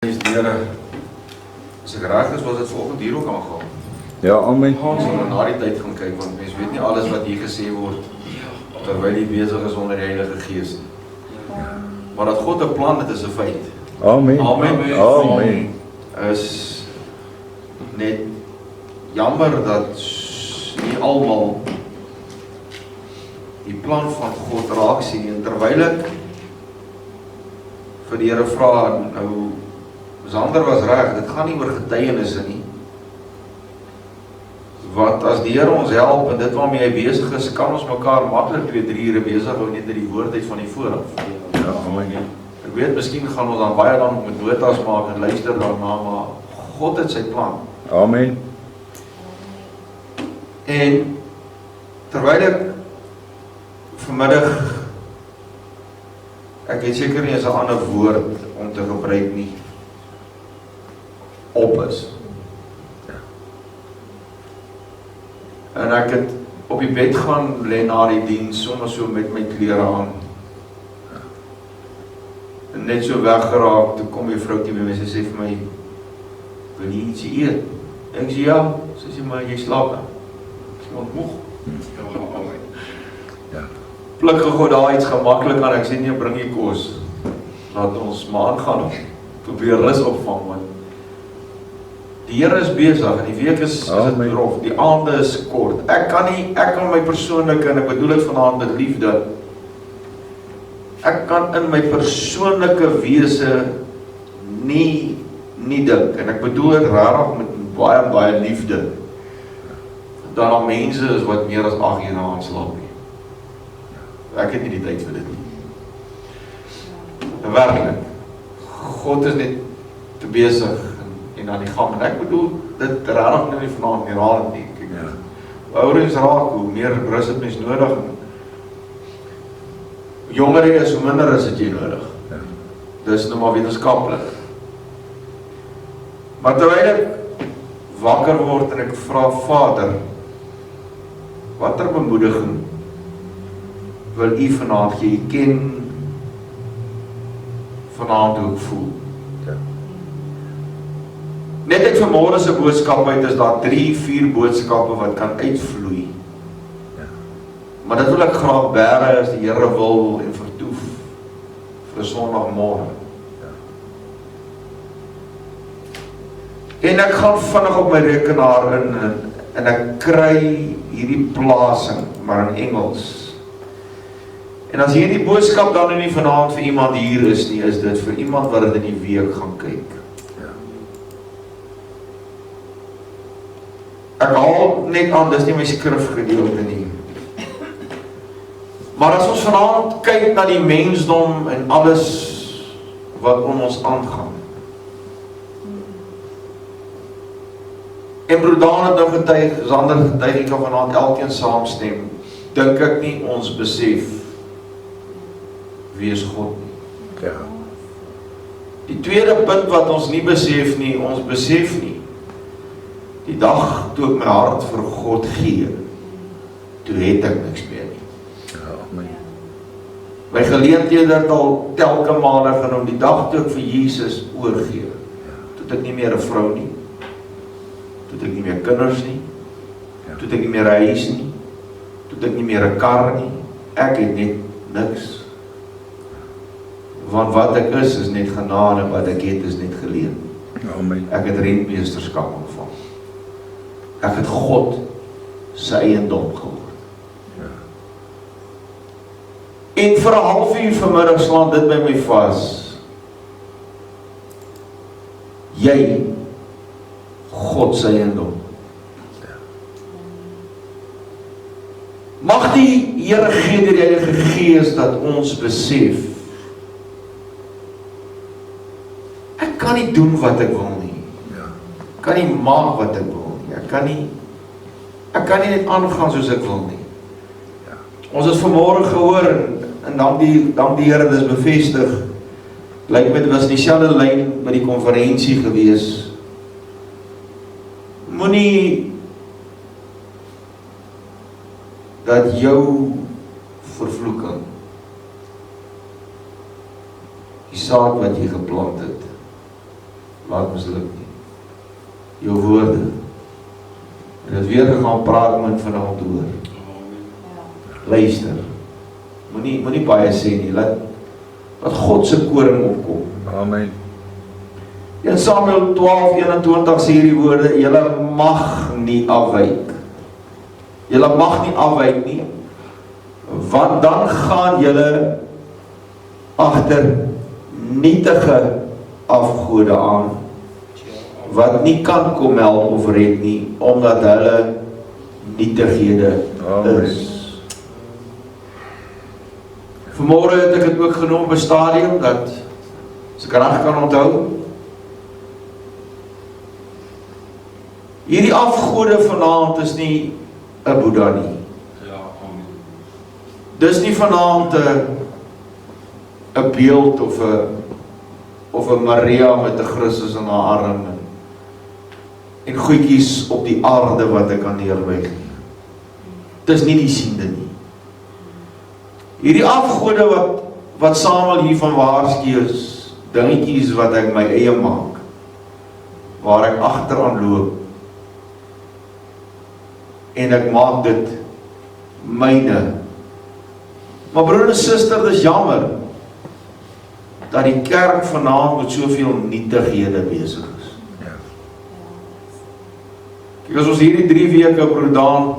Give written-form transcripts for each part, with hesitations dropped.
As ek reg is, was dit volgende hier ook aangaan. Ja, amen. Ons sal na die tyd gaan kyk, want mens weet nie alles wat hier gesê word terwyl jy besig is onder die Heilige Gees nie. Maar dat God 'n plan het, is 'n feit. Amen. Amen. Amen. Is net jammer dat nie almal die plan van God raak sien, en terwyl ek vir die Here vra, nou Sander was reg, dit gaan nie oor getuienisse nie. Wat as die Here ons help en dit waarmee hy besig is, kan ons mekaar maklik 2-3 ure besig hou net die woordheid van die vooraf. Ja, amen. Ek weet, miskien gaan ons dan baie dan met notas maak en luister daarna, maar God het sy plan. Amen. En terwyl ek vanmiddag, ek weet seker nie is 'n ander woord om te gebruik nie, op is. En ek het op die bed gaan lê na die diens, sommer so met my klere aan. En net so weggeraak, toe kom die vroukie by my, sy sê vir my, wil jy iets eet? Ek sê ja, sy sê maar jy slaap nou. Ek sê ontmoeg. Ja. Pluk gou daar iets gemaklik aan, ek sê nee, bring jy kos. Laat ons maar aangaan, probeer rus opvang, want die Here is besig, en die week is dit rof, die aande is kort. Ek kan my persoonlike, en ek bedoel dit vanaand met liefde, ek kan in my persoonlike wese nie dink, en ek bedoel dit regtig met baie liefde, dat daar mense is wat meer as 8 ure aan slaap nie. Ek het nie die tyd vir dit nie. En werklik, God is net te besig en aan die gang, en ek bedoel dit regtig nie vanaand nie, raad nie. Hoe ouer ons raak, hoe meer rus het mens nodig, en jonger jy is, hoe minder is het jy nodig. Dis nou maar wetenskaplik. Maar terwyl ek wakker word en ek vra, Vader, watter bemoediging wil U vanaand gee? U ken vanaand hoe ek voel. Net uit vanmôre se boodskap uit is daar 3-4 boodskappe wat kan uitvloei. Maar dit wil ek graag bære as die Here wil en vertoef vir 'n Sondagmôre. En ek gaan vinnig op my rekenaar in en ek kry hierdie plasing, maar in Engels. En as hierdie boodskap dan nie vanaand vir iemand hier is nie, is dit vir iemand wat dit in die week gaan kyk. Ek haal net aan, dis nie my skrifgedeelte nie. Maar as ons vanaand kyk na die mensdom en alles wat om ons aangaan, en broer Daan het nou getuig, Sander getuig, ek kan vanaand elkeen saamstem, dink ek nie ons besef wie is God nie. Ja. Die tweede punt wat ons nie besef nie, ons besef nie, die dag toe ek my hart vir God gee, toe het ek niks meer nie. Ja, amen. My geleenthede het al telke male genoem, die dag toe ek vir Jesus oorgee, toe het ek nie meer 'n vrou nie, toe het ek nie meer kinders nie, toe het ek nie meer 'n huis nie, toe het ek nie meer 'n kar nie, ek het net niks. Want wat ek is net genade, wat ek het is net geleen. Amen. Ek het rentmeesterskap ontvang. Ek het God sy eiendom geword. En vir 'n halfuur vanmiddag slaan dit by my vas. Jy, God sy eiendom. Mag die Here gee deur die Heilige Gees dat ons besef, ek kan nie doen wat ek wil nie. Ek kan nie maak wat ek wil nie. Ek kan nie net aangaan soos ek wil nie. Ons het vanmôre gehoor, en dank die Here, dis bevestig, lyk my dit was dieselfde lyn by die konferensie gewees. Moenie dat jou vervloeking, die saad wat jy geplant het, laat misluk nie. Jou woorde. En het weer gegaan praat met vanaand oor. Luister. Moenie baie sê nie, laat God se koring opkom. Amen. In Samuel 12:21 sê hierdie woorde, julle mag nie afwyk. Julle mag nie afwyk nie, want dan gaan julle agter nietige afgode aan, wat nie kan kom help of red nie, omdat hulle nietighede is. Vanmôre het ek dit ook genoem op 'n stadium, dat as ek reg kan onthou, hierdie afgode vanaand is nie 'n Boeddha nie. Dis nie vanaand 'n beeld of 'n Maria met 'n Christus in haar arm en goedjies op die aarde wat ek kan neerwyk nie. Dis nie die siende nie. Hierdie afgode wat Samuel hiervan waarsku is dingetjies wat ek my eie maak, waar ek agteraan loop en ek maak dit myne. Maar broer en suster, dis jammer dat die kerk vanaand met soveel nietighede besig is. Kyk, as ons hierdie 3 weke broer Daan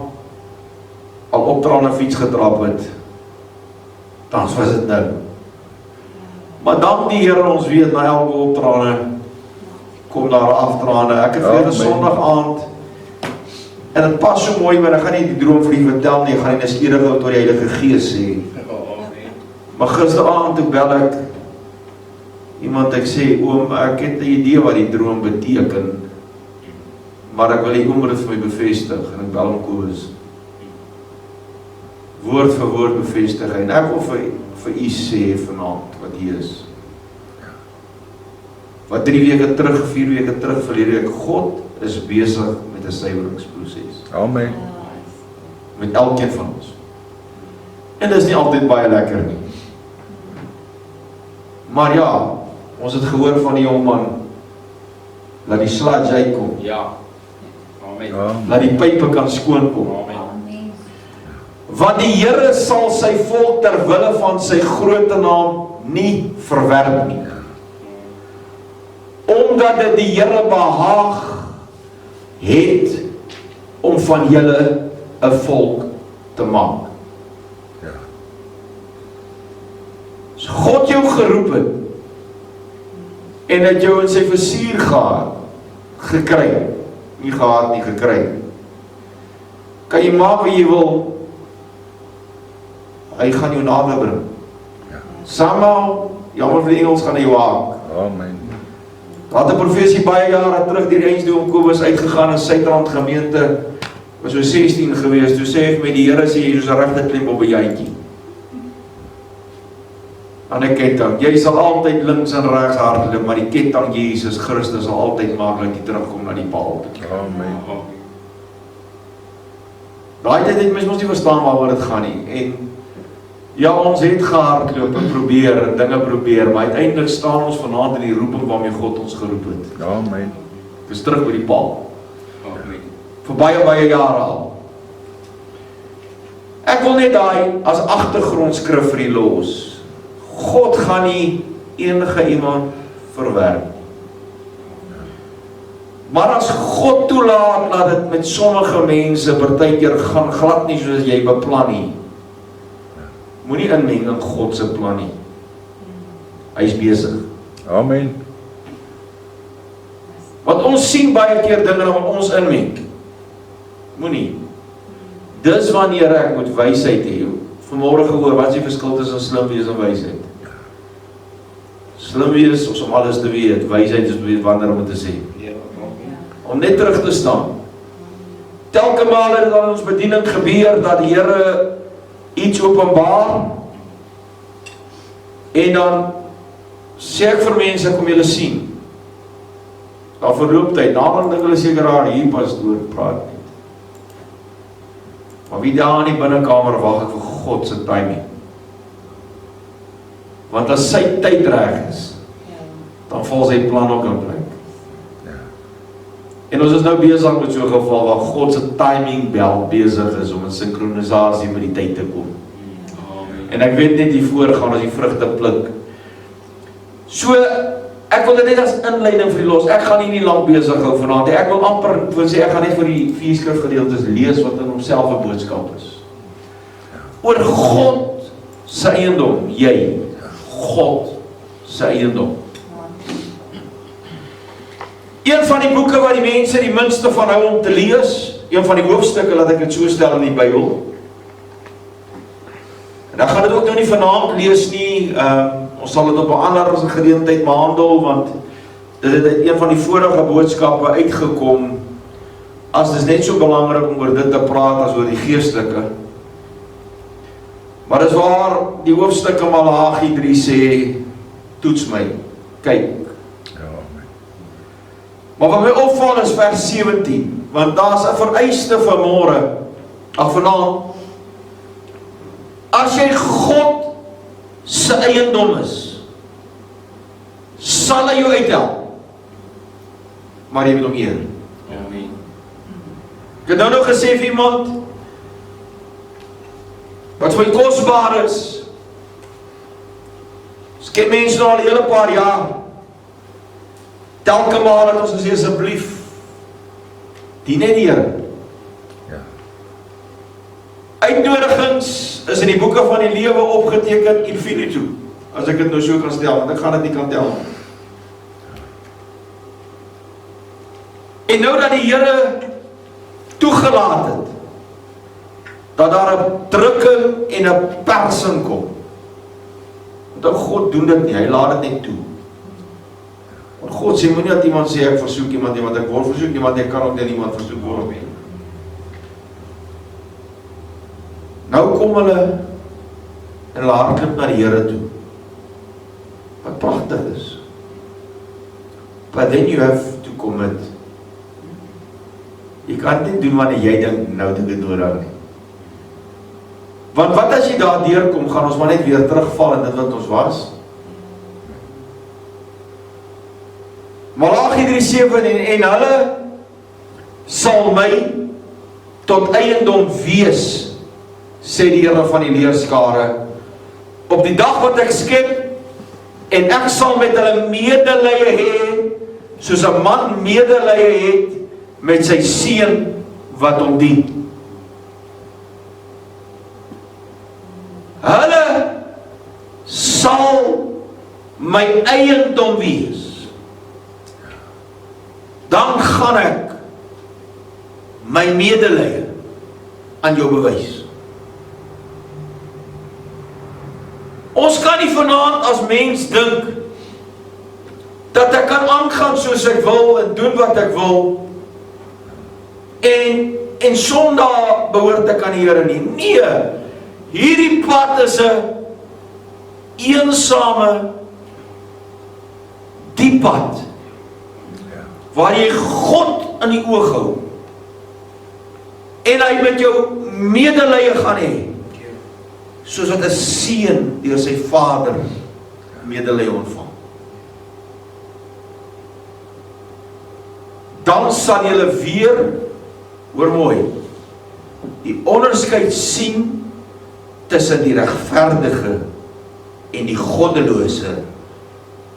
al opdraan 'n fiets getrap het, dan was dit nou. Maar dank die Here, ons weet na elke opdraande kom daar afdraande. Ek het verlede Sondag aand, en dit pas so mooi, maar ek gaan nie die droom vir u vertel nie, ek gaan die nuuskierige oor die Heilige Gees sê. Maar gisteraand toe bel ek iemand, ek sê, oom, ek het 'n idee wat die droom beteken, maar ek wil die oom dit vir my bevestig, en ek bel hom Kobus. Woord vir woord bevestig, en ek wil vir u sê vanaand, wat hier is. Wat 3 weke terug, 4 weke terug, verlede week, God is besig met 'n suiweringsproses. Amen. Met elkeen van ons. En dit is nie altyd baie lekker nie. Maar ja, ons het gehoor van die jongman, laat die sludge uitkom. Ja. Amen. Laat die pype kan skoonkom. Amen. Want die Here sal sy volk ter wille van sy groote naam nie verwerp nie. Omdat dit die Here behaag het om van julle 'n volk te maak. As God jou geroep het en het jou in sy vizier gekry, nie gehad nie, gekry, kan jy maak wat jy wil, hy gaan jou nader bring. Somehow, jammer vir die Engels, gaan hy jou haak. Amen. Had 'n profesie baie jare terug deur eiendom Kobus uitgegaan in Suidrand gemeente, was so 16 gewees, toe sê hy vir my, die Here sê, jy is 'n regte klem op 'n jantjie. Aan 'n ketting, jy sal altyd links en regs hardloop, maar die ketting Jesus Christus sal altyd maak dat jy terugkom na die paal. Amen. Daai tyd het mens mos nie verstaan waaroor dit gaan nie, en ja, ons het gehardloop en probeer, en dinge probeer, maar uiteindelik staan ons vanaand in die roeping waarmee God ons geroep het. Amen. Dis terug by die paal. Amen. Vir baie jare al. Ek wil net daai as agtergrondskrif vir die los. God gaan nie enige iemand verwerp. Maar as God toelaat dat dit met sommige mense partykeer gaan glad nie soos jy beplan nie, moenie inmeng in God se plan nie. Hy is besig. Amen. Want ons sien baie keer dinge wat ons inmeng. Moenie. Dis wanneer ek moet wysheid hê. Vanmôre gehoor, wat is die verskil tussen slim wees en wysheid? Slim wees is om alles te weet, wysheid is weet wanneer om te sê. Om net terug te staan. Telke male het in ons bediening gebeur dat die Here iets openbaar, en dan sê ek vir mense, kom julle sien, dan verloop tyd, nadat dink hulle seker hier pastoor praat nie. Maar wie daar in die binnekamer wag ek vir God se timing. Want as sy tyd reg is, dan val sy plan ook in plek. En ons is nou besig met so 'n geval waar God se timing bel besig is om in sinkronisasie met die tyd te kom. En ek weet net hiervoor gaan as die vrugte pluk. So, ek wil dit net as inleiding vir die los. Ek gaan hier nie lank besig hou vanaand nie. Ek wil amper sê ek gaan net vir die 4 skrifgedeeltes lees wat in homself 'n boodskap is. Oor God se eiendom, jy, God se eiendom. Een van die boeke wat die mense die minste van hou om te lees, een van die hoofstukke, laat ek dit so stel in die Bybel. En ek gaan dit ook nou nie vanaand lees nie, ons sal dit op 'n ander geleentheid behandel, want dit het uit een van die vorige boodskappe uitgekom, as dit is net so belangrik om oor dit te praat as oor die geestelike. Maar dis waar die hoofstuk in Malagi 3 sê, toets my, kyk. Maar wat my opval is vers 17, want daar's 'n vereiste vanmôre, vanaand, as jy God se eiendom is, sal hy jou uithelp, maar jy moet hom eer. Amen. Ek het nou gesê vir iemand, wat vir my kosbaar is, ek ken mense nou al 'n hele paar jaar, telke maal het ons gesê asseblief, dien net die Here. Uitnodigings is in die boeke van die lewe opgeteken infinitu, as ek dit nou so kan stel, want ek gaan dit nie kan tel. En nou dat die Here toegelaat het, dat daar 'n drukking en 'n persing kom, want God doen dit nie, hy laat dit net toe. Want God sê, moenie dat iemand sê, ek versoek iemand nie, want ek word versoek nie, want ek kan ook nie iemand versoek word nie. Nou kom hulle en hulle hardloop na die Here toe. Wat pragtig is. But then you have to commit. Jy kan dit doen wanneer jy dink, nou dit nodig nie. Want wat as jy daar deurkom, gaan ons maar net weer terugval in dit wat ons was. Malagi 3:7 en hulle sal my tot eiendom wees, sê die Here van die leerskare, op die dag wat ek skep, en ek sal met hulle medelee hê, soos 'n man medelee het met sy seun wat hom dien. Hulle sal my eiendom wees. Dan gaan ek my medelee aan jou bewys. Ons kan nie vanaand as mens dink dat ek kan aangaan soos ek wil en doen wat ek wil en sondag behoort ek aan die Here nie. Nee, hierdie pad is 'n eensame diep pad waar jy God in die oog hou en hy met jou medelee gaan hê, soos wat 'n seun deur sy vader medelee ontvang. Dan sal julle weer, hoor mooi, die onderskeid sien tussen die regverdige en die goddelose,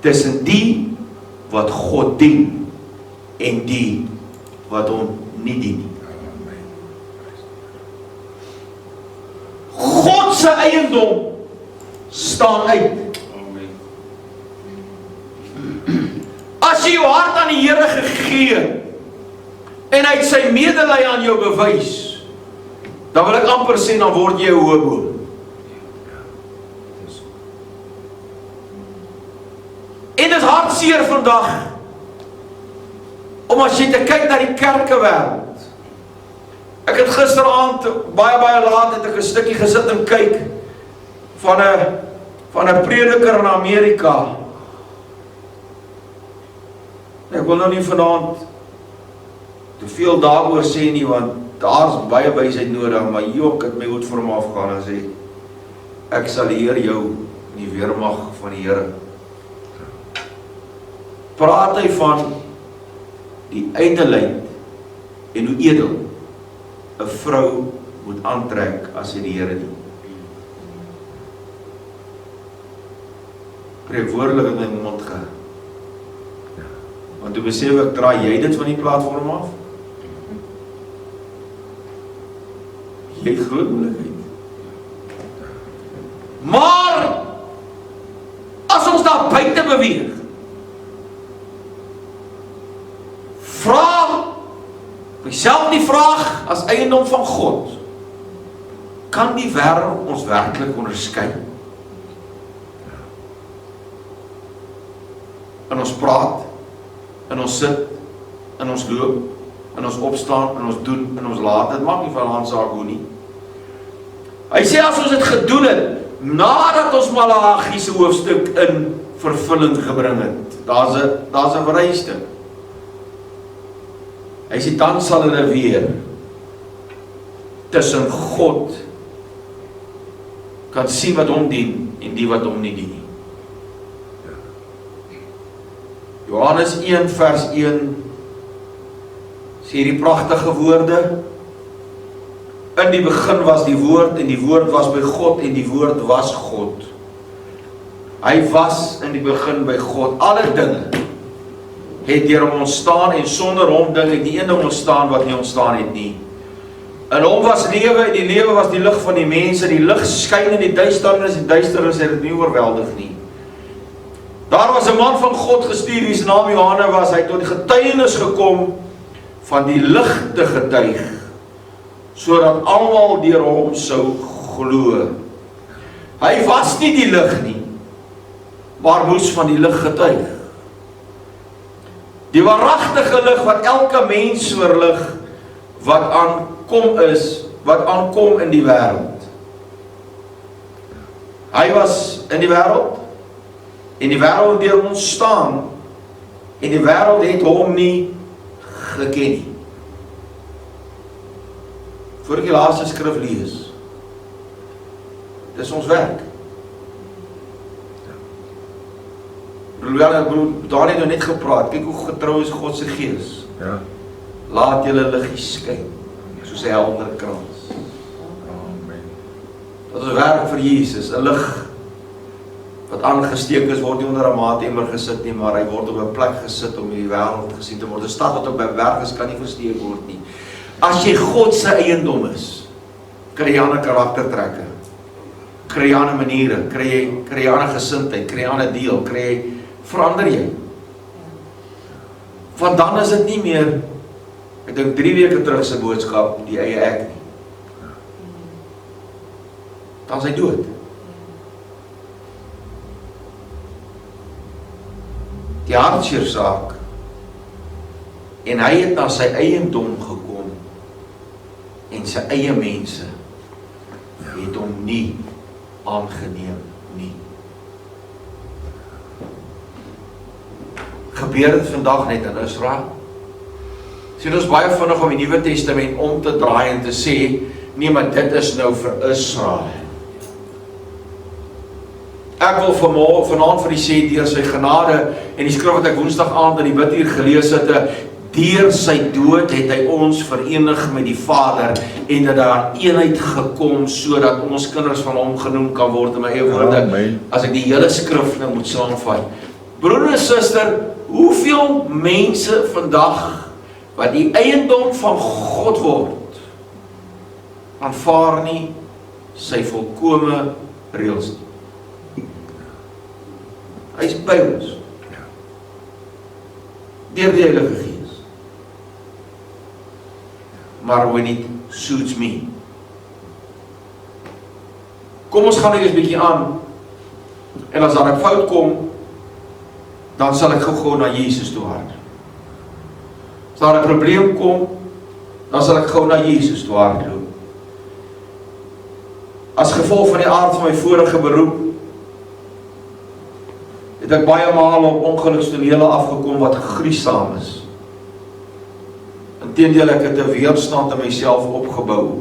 tussen die wat God dien en die wat hom nie dien. God se eiendom staan uit. As jy jou hart aan die Here gegee en hy het sy medelee aan jou bewys, dan wil ek amper sê, dan word jy 'n hoë boom. En dit is hartseer vandag, om as jy te kyk na die kerkewêreld. Ek het gisteraand, baie laat, het ek 'n stukkie gesit en kyk van 'n prediker in Amerika. Ek wil nou nie vanaand te veel daaroor sê nie, want daar's baie wysheid nodig, maar Job het my goed vir hom afgaan en sê, ek sal eer jou in die weermag van die Here. Praat hy van die ydelheid en hoe edel 'n vrou moet aantrek as sy die Here dien. Prewoordelik in my mond gehou. Want toe besef ek, draai jy dit van die platform af? Jy het groot moeilikheid. Maar, as ons daar buite beweeg, vra myself die vraag as eiendom van God, kan die wêreld ons werklik onderskei? In ons praat, in ons sit, in ons loop, in ons opstaan, in ons doen, in ons laat, dit maak nie van ons saak hoe nie. Hy sê as ons dit gedoen het, nadat ons Malagi se hoofstuk in vervulling gebring het, daar's 'n vereiste. Hy sê dan sal hulle weer tussen God kan sien wat hom dien en die wat hom nie dien nie. Johannes 1 vers 1 sê hierdie pragtige woorde: in die begin was die woord en die woord was by God en die woord was God. Hy was in die begin by God. Alle dinge het deur hom ontstaan en sonder hom ding het nie een ding ontstaan wat nie ontstaan het nie. In hom was lewe en die lewe was die lig van die mense. Die lig skyn in die duisternis en duisternis het dit nie oorweldig nie. Daar was 'n man van God gestuur wie se naam Johannes was. Hy het tot die getuienis gekom van die lig te getuig, sodat almal deur hom sou glo. Hy was nie die lig nie, maar moes van die lig getuig. Die waaragtige lig wat elke mens verlig wat aankom in die wêreld. Hy was in die wêreld en die wêreld deur hom ontstaan en die wêreld het hom nie geken nie. Voor ek die laaste skrif lees, dis ons werk. Daar het nou net gepraat, kyk hoe getrou is God se gees. Ja. Laat julle liggie skyn, soos 'n helder krans. Amen. Dat ons werk vir Jesus, 'n lig wat aangesteek is, word nie onder 'n maatemmer gesit nie, maar hy word op 'n plek gesit om in die wêreld gesien te word. 'n Stad wat op 'n berg is, kan nie versteek word nie. As jy God se eiendom is, kry jy 'n ander karaktertrekke, kry jy 'n ander maniere, kry jy 'n ander gesindheid, kry jy 'n ander deel, verander jy. Want dan is dit nie meer, ek dink 3 weke terug se boodskap, die eie ek nie. Dan is hy dood. Die hartseer saak, en hy het na sy eiendom gekom, en sy eie mense het hom nie aangeneem nie. Gebeur dit vandag net in Israel? Sien ons baie vinnig om die Nuwe Testament om te draai en te sê, nee, maar dit is nou vir Israel. Ek wil vanaand vir u sê, deur sy genade, en die skrif wat ek woensdag aand in die biduur gelees het, deur sy dood het hy ons verenig met die Vader, en dat daar eenheid gekom, sodat ons kinders van hom genoem kan word, in my eie woorde, as ek die hele skrif nou moet saamvat. Broer en suster, hoeveel mense vandag, wat die eiendom van God word, aanvaar nie sy volkome reëls nie. Hy is by ons. Deur die Heilige Gees. Maar when it suits me. Kom ons gaan net 'n bietjie aan. En as daar 'n fout kom, dan sal ek gou na Jesus toe hardloop. As daar 'n probleem kom, dan sal ek gou na Jesus toe hardloop. As gevolg van die aard van my vorige beroep, het ek baie maal op ongelukstonele afgekom wat gruisam is. Inteendeel, ek het 'n weerstand in myself opgebou.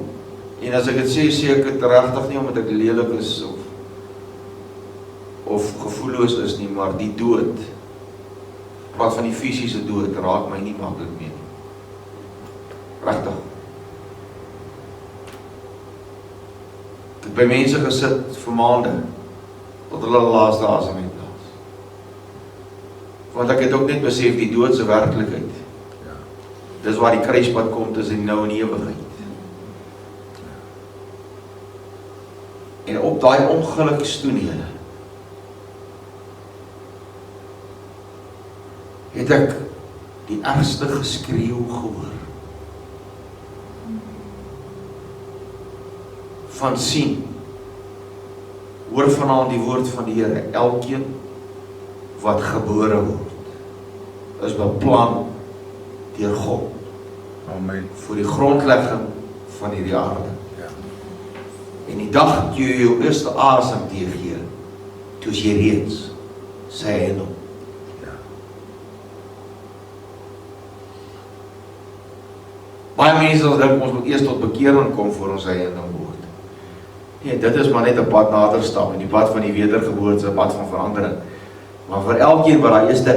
En as ek dit sê ek dit regtig nie omdat ek lelik is of gevoelloos is nie, maar die dood Praat van die fisiese dood, raak my nie maklik mee nie. Regtig. Ek het by mense gesit vir maande, tot hulle laaste asem uitblaas. Want ek het ook net besef die doodse werklikheid. Dis waar die kruispunt kom tussen nou en die ewigheid. En op daai ongelukstonele het ek die ergste geskreeu gehoor. Van sien, hoor vanaand die woord van die Here, elkeen wat gebore word, is beplan deur God. Amen. Vir die grondlegging van hierdie aarde. Ja. En die dag toe jy jou eerste asem teëgee, toe is jy reeds sy eiendom. Ja. Baie mense sal dink ons moet eers tot bekering kom voor ons eiendom word. Nee, dit is maar net 'n pad nader stap, en die pad van die wedergeboorte is 'n pad van verandering. Maar vir elkeen wat daai eerste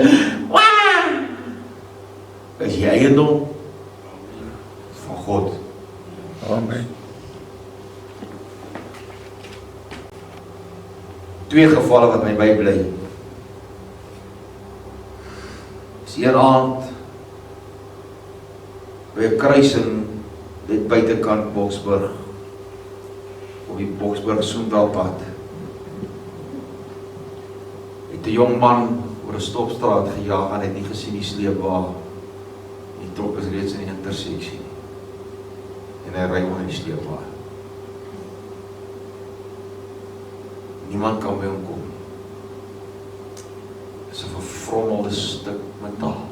is jy eiendom van God. Amen. Twee gevalle wat my bybly. Is een aand by 'n kruising dit buitekant Boksburg, op die Boksburg-Soendalpad, het 'n jong man oor 'n stopstraat gejaag en het nie gesien die sleepwa. Die trok is reeds in die interseksie en hy ry onder die sleepwa. Niemand kan by hom kom. Dis 'n verfrommelde stuk metaal.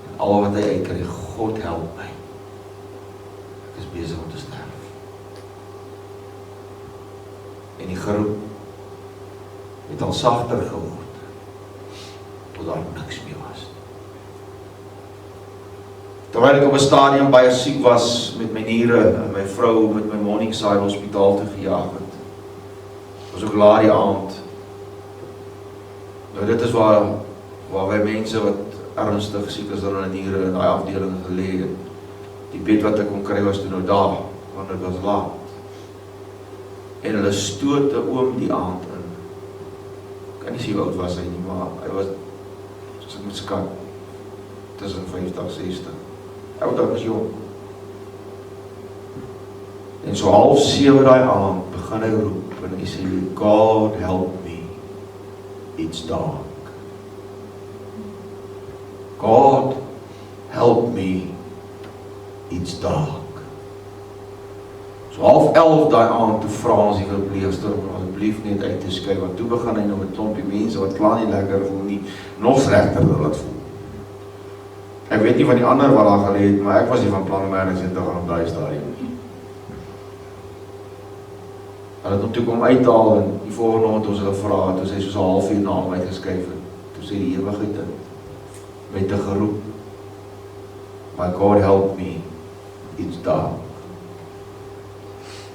En al wat hy uitkry, God help my. Ek is besig om te sterf. En die geroep het al sagter geword, tot daar niks meer was. Terwyl ek op 'n stadium baie siek was met my niere en my vrou met my Morningside hospitaal toe gejaag het, was ook laat die aand. Nou dit is waar by mense wat ernstig siek is aan die niere in daai afdeling gelê het. Die bed wat ek kon kry was toe nou daar, want dit was laat. En hulle stoot 'n oom die aand in. Ek kan nie sê hoe oud was hy nie, maar hy was, soos ek moet skat, tussen 50 en 60. Hy was jong. En so 6:30 daai aand begin hy roep en hy sê, God help me, it's dark. God help me, it's dark. So 11:30 daai aand toe vra ons die verpleegster om asseblief net uit te skei, want toe begin hy nou met klompie mense wat klaar nie lekker voel nie, nog slegter laat voel. Ek weet nie van die ander wat daar gelê het, maar ek was nie van plan om ergens in te gaan op daai stadium nie. Hulle het hom toe kom uithaal en die volgende oggend ons hulle vra, toe sy soos 'n halfuur na hom uitgeskuif het, toe sê die ewigheid in, met 'n geroep, my God help me, it's dark.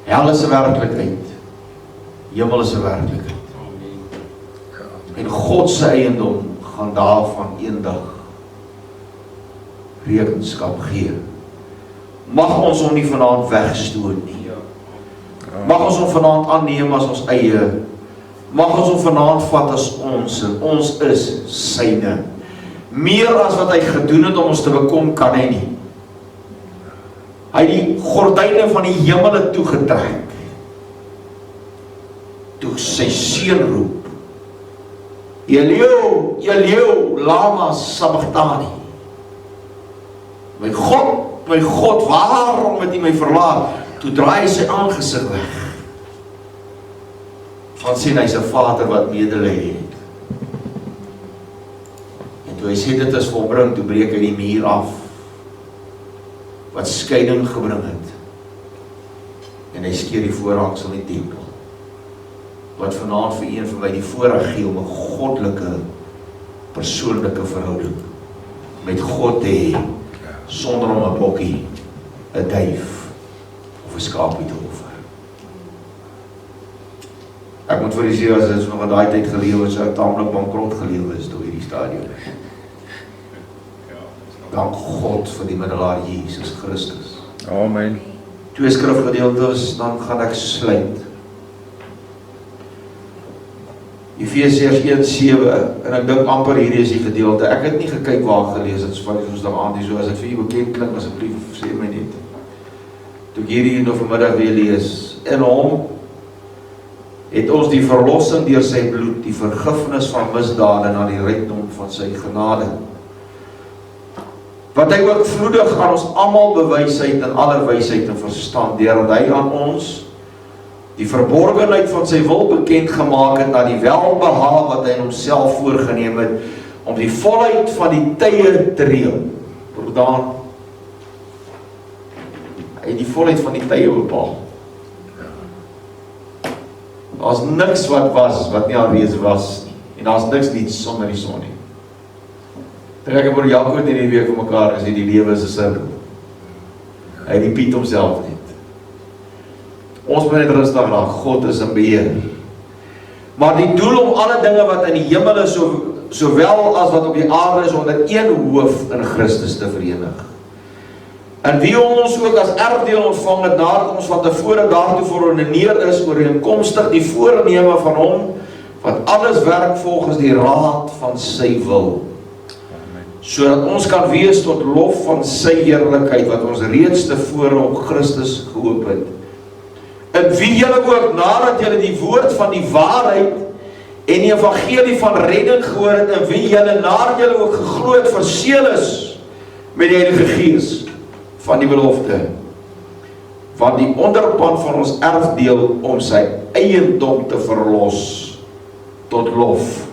Hel is 'n werklikheid, hemel is 'n werklikheid. En God se eiendom gaan daarvan eendag rekenskap gee. Mag ons hom nie vanaand wegstoot nie. Mag ons hom vanaand aanneem as ons eie. Mag ons hom vanaand vat as ons, en ons is syne. Meer as wat hy gedoen het om ons te bekom, kan hy nie. Hy het die gordyne van die hemele toegetrek. Toe sy seun roep, Elio, Elio, lama sabachthani. My God, waarom het U my verlaat? Toe draai hy sy aangesig weg. Want sien hy's 'n Vader wat medelee het. En toe hy sê dit is volbring, toe breek hy die muur af wat skeiding gebring het. En hy skeer die voorhangsel in die tempel. Wat vanaand vir een van my die voorreg gee om 'n goddelike, persoonlike verhouding met God te hê, sonder om 'n bokkie, 'n duif of 'n skaapie te offer. Ek moet vir die sê, as dit nog in daai tyd gelewe is, sou taamlik bankrot gelewe is door hierdie stadium. Dank God vir die middelaar Jesus Christus. Amen. 2 skrifgedeeltes, dan gaan ek sluit. Efesiërs 1:7, en ek dink amper hierdie is die gedeelte. Ek het nie gekyk waar ek gelees het, soos daaraan, so as dit vir u bekend klink, asseblief sê my net. Toe ek hierdie nou vanmiddag weer lees, in hom het ons die verlossing deur sy bloed, die vergifnis van misdade na die rykdom van sy genade. Wat hy ook vloedig aan ons almal bewys het in aller wysheid en verstand, deurdat hy aan ons die verborgenheid van sy wil bekend gemaak het, na die welbehaag wat hy in homself voorgeneem het, om die volheid van die tye te reël. Daan, hy het die volheid van die tye bepaal. Daar's niks wat was, wat nie alreeds was nie. En daar's niks niets sonder die son nie. Terwyl ek oor Jakob in die week vir mekaar gesê, die lewe is 'n sirkel. Hy repeat homself net. Ons moet net rustig raak, God is in beheer. Maar die doel om alle dinge wat in die hemel is, sowel as wat op die aarde is, onder een hoof in Christus te verenig. En wie ons ook as erfdeel ontvang het, nadat ons van tevore daartoe verordeneer is, ooreenkomstig die voorneme van hom, wat alles werk volgens die raad van sy wil. Sodat ons kan wees tot lof van sy heerlikheid, wat ons reeds tevore op Christus gehoop het. In wie julle ook, nadat julle die woord van die waarheid en die evangelie van redding gehoor het, in wie julle nadat julle ook geglo het, verseël is met die Heilige Gees van die belofte, want die onderpand van ons erfdeel om sy eiendom te verlos tot lof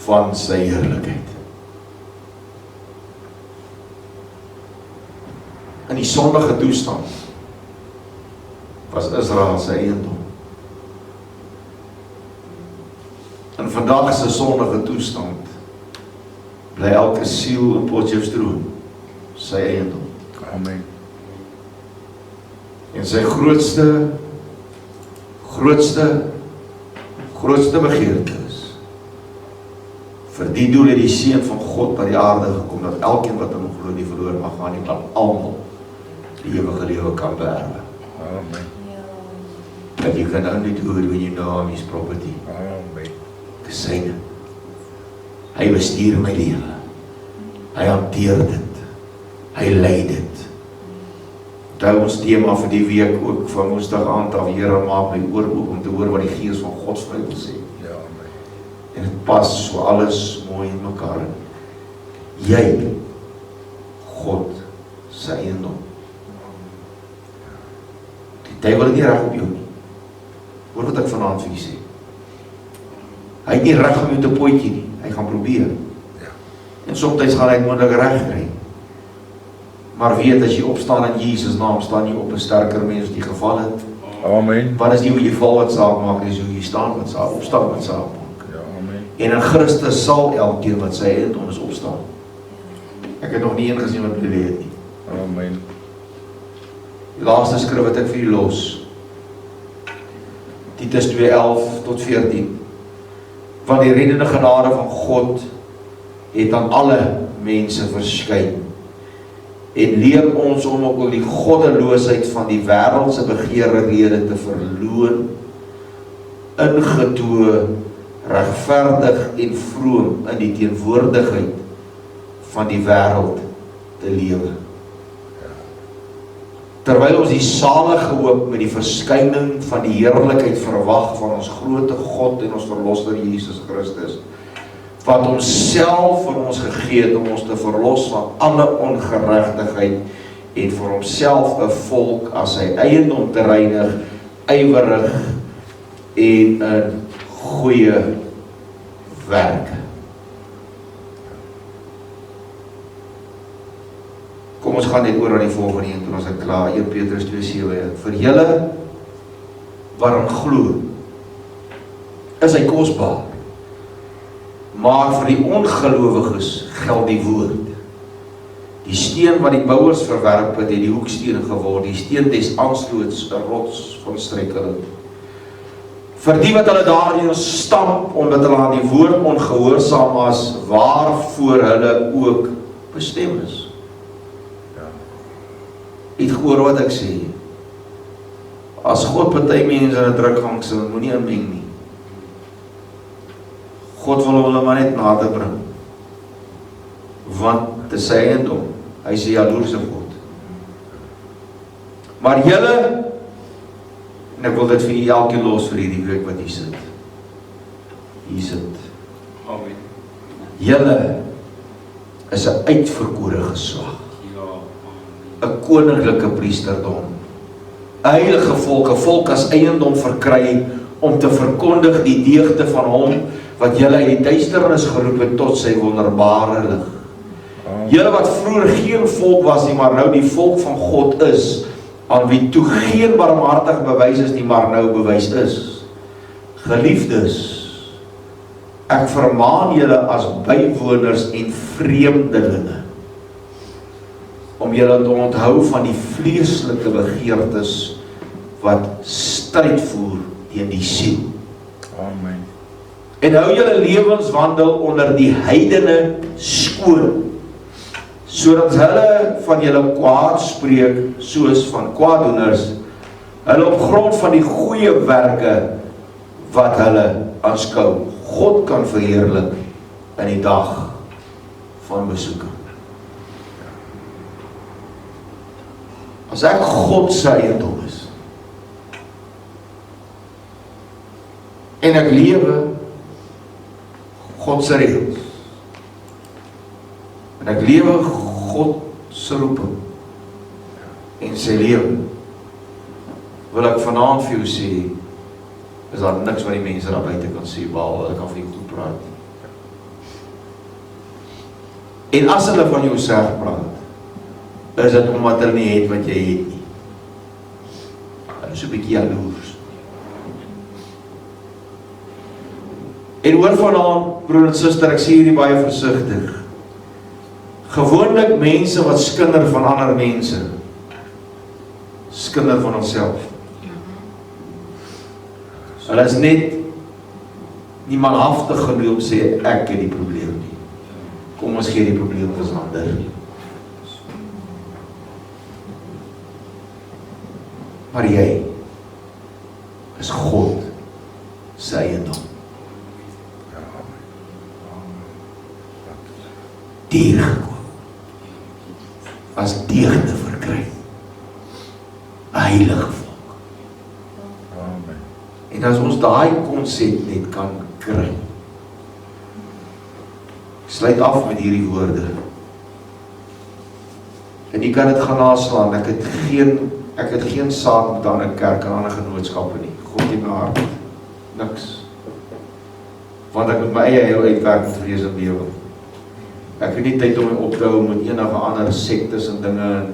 van sy heerlikheid. In die sondige toestand was Israel sy eiendom. In vandag se sondige toestand bly elke siel in Potchefstroom sy eiendom. Amen. En sy grootste begeerte is, vir die doel het die Seun van God na die aarde gekom, dat elkeen wat in hom glo nie verloor mag gaan nie, maar almal die ewige lewe kan beerwe. Amen. But you can only do it when you know his property. Amen. Dis syne. Hy bestuur my lewe. Hy hanteer dit. Hy lei dit. Onthou ons tema vir die week ook van Woensdag aand af, Here maak my oor oop om te hoor wat die Gees van God vir my wil sê. Ja, amen. En dit pas so alles mooi in mekaar. Jy, God se eiendom. Die duiwel het nie reg op jou nie. Hoor wat ek vanaand vir jy sê. Hy het nie reg om jou te potjie nie. Hy gaan probeer. Ja. En soms gaan hy moontlik reg kry. Maar weet, as jy opstaan in Jesus naam, staan jy op 'n sterker mens die geval het. Amen. Wat is nie hoe jy val wat saak maak, dis hoe jy staan wat saak, opstaan wat saak maak. Ja, amen. En in Christus sal elkeen wat sy eiendom is opstaan. Ek het nog nie een gesien wat beweeg het nie. Amen. Die laaste skrif wat ek vir julle los. Titus 2:11-14. Want die reddende genade van God het aan alle mense verskyn en leer ons om ook die goddeloosheid van die wêreldse begeerlikhede te verloon, ingetoe, regverdig en vroom in die teenwoordigheid van die wêreld te lewe. Terwyl ons die salige hoop met die verskyning van die heerlikheid verwag van ons groote God en ons verlosser Jesus Christus, wat homself vir ons gegee het om ons te verlos van alle ongeregtigheid en vir homself 'n volk as sy eiendom te reinig, ywerig en in goeie werke. Kom ons gaan net oor aan die volgende een, toen ons het klaar, 1 Petrus 2:7, vir julle waarin glo, is hy kosbaar, maar vir die ongelowiges geld die woord. Die steen wat die bouers verwerp het, het die hoeksteen geword, die steen des aanstoots, 'n rots van struikeling. vir die wat hulle daarin stamp, omdat hulle aan die woord ongehoorsaam was, waarvoor hulle ook bestem is. Het gehoor wat ek sê? As God party mense in 'n drukgang sit, moenie inmeng nie. God wil hulle maar net nader bring. Want dit is sy eiendom. Hy is 'n jaloerse God. Maar julle, en ek wil dit vir julle elkeen los vir hierdie week wat hier sit. Hier sit. Amen. Julle is 'n uitverkore geslag. Ja. 'n koninklike priesterdom, 'n heilige volk, 'n volk as eiendom verkry om te verkondig die deugde van hom wat julle uit die duisternis geroep het tot sy wonderbare lig. Julle wat vroeër geen volk was nie, maar nou die volk van God is, aan wie toe geen barmhartige bewys is nie, maar nou bewys is. Geliefdes, ek vermaan julle as bywoners en vreemdelinge om julle te onthou van die vleeslike begeertes wat stryd voer teen die siel. Amen. En hou julle lewenswandel onder die heidene skoon, sodat hulle van julle kwaad spreek soos van kwaaddoeners, hulle op grond van die goeie werke wat hulle aanskou, God kan verheerlik in die dag van besoeking. As ek God se eiendom is, en ek lewe God se reëls, en ek lewe God se roeping, en sy lewe, wil ek vanaand vir jou sê, is daar niks wat die mense daar buite kan sê, behalwe hulle kan vir jou goed praat nie. En as hulle van jou sleg praat, is dit omdat hulle nie het wat jy het nie. Hulle is 'n bietjie jaloers. En hoor vanaand, broer en suster, ek sê hierdie baie versigtig. Gewoonlik mense wat skinder van ander mense, skinder van onsself. Hulle is net nie manhaftig genoeg om sê, ek het die probleem nie. Kom ons gee die probleem vir ander. Maar jy is God se eiendom. Diergekoop, as deugde verkry, 'n heilige volk. Amen. En as ons daai konsep net kan kry, sluit af met hierdie woorde, en jy kan dit gaan naslaan. Ek het geen saak met ander kerk en ander genootskappe nie. God het my hart, niks. Want ek moet my eie heel uitwerk met vrees en bewe. Ek het nie tyd om my op te hou met enige ander sektes en dinge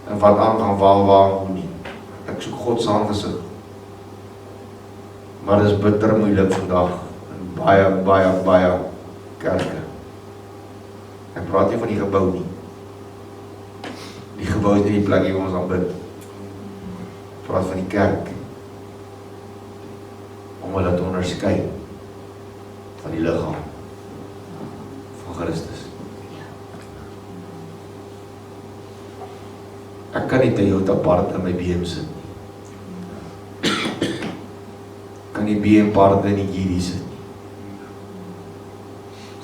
en wat aangaan waar nie. Ek soek God se aangesig. Maar dit is bitter moeilik vandag in baie kerke. Ek praat nie van die gebou nie. Die gebou is nie die plek waar ons aanbid. Ek praat van die kerk. Om hulle te onderskei van die liggaam van Christus. Ek kan nie Toyota part in my BM sit nie. Kan nie BM part in die GD sit nie.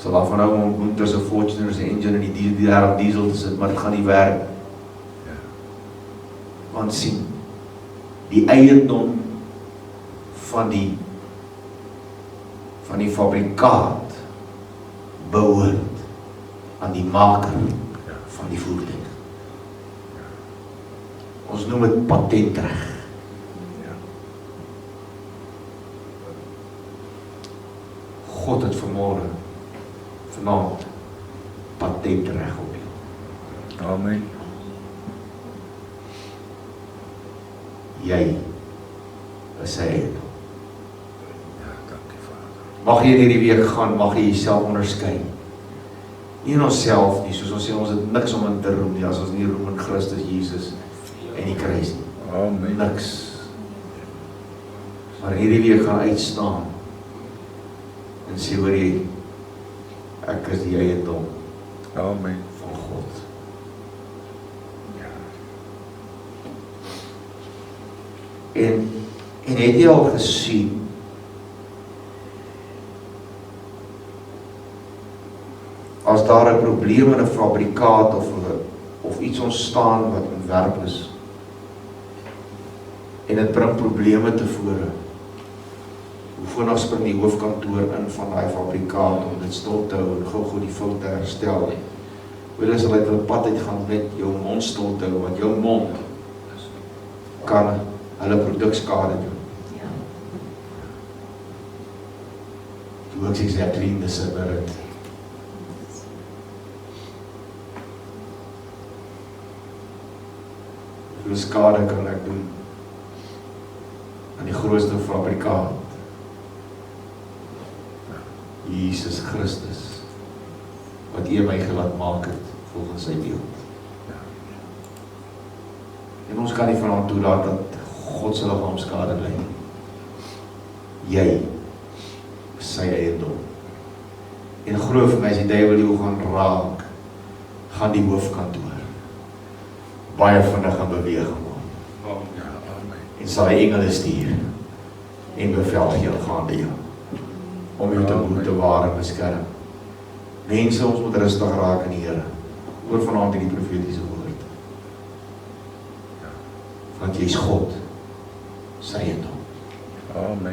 Sal daar van nou om Gunther se Fortuner se engine in die diesel te sit, maar dit gaan nie werk. Want sien, die eiendom van die fabrikaat behoort aan die maker van die voertuig. Ons noem dit patentreg. God het vanaand patentreg op jou. Amen. Jy is sy eiendom. Ja, dankie Vader. Mag jy hierdie week gaan, mag jy jouself onderskei. Nie in onsself nie, soos ons sê, ons het niks om in te roem nie, as ons nie roem in Christus Jesus en die kruis nie. Amen. Niks. Maar hierdie week gaan uitstaan en sê, hoor jy, ek is die eiendom Amen. van God. Ja. En het jy al gesien, as daar 'n probleem in 'n fabrikaat of iets ontstaan wat ontwerp is, en dit bring probleme tevore, hoe vinnig spring die hoofkantoor in van daai fabrikaat om dit stil te hou en gou die fout te herstel. Wil as hulle uit hulle pad uit gaan met jou mond stil te hou, want jou mond kan hulle produkskade doen. It works exactly in the spirit. Hoeveel skade kan ek doen aan die grootste fabrikaat? Jesus Christus, wat U my gelaat maak het, volgens sy beeld. En ons kan nie vanaand toelaat dat God se liggaam skade ly. Jy is sy eiendom. En glo vir my, as die duiwel jou gaan raak, gaan die hoofkantoor baie vinnig in beweging kom. En sal hy engele stuur en bevel gee gaan die om jou te bewaar en beskerm. Mense, ons moet rustig raak in die Here. Oor vanaand die profetiese woord. Want jy is God, sy eiendom. Amen.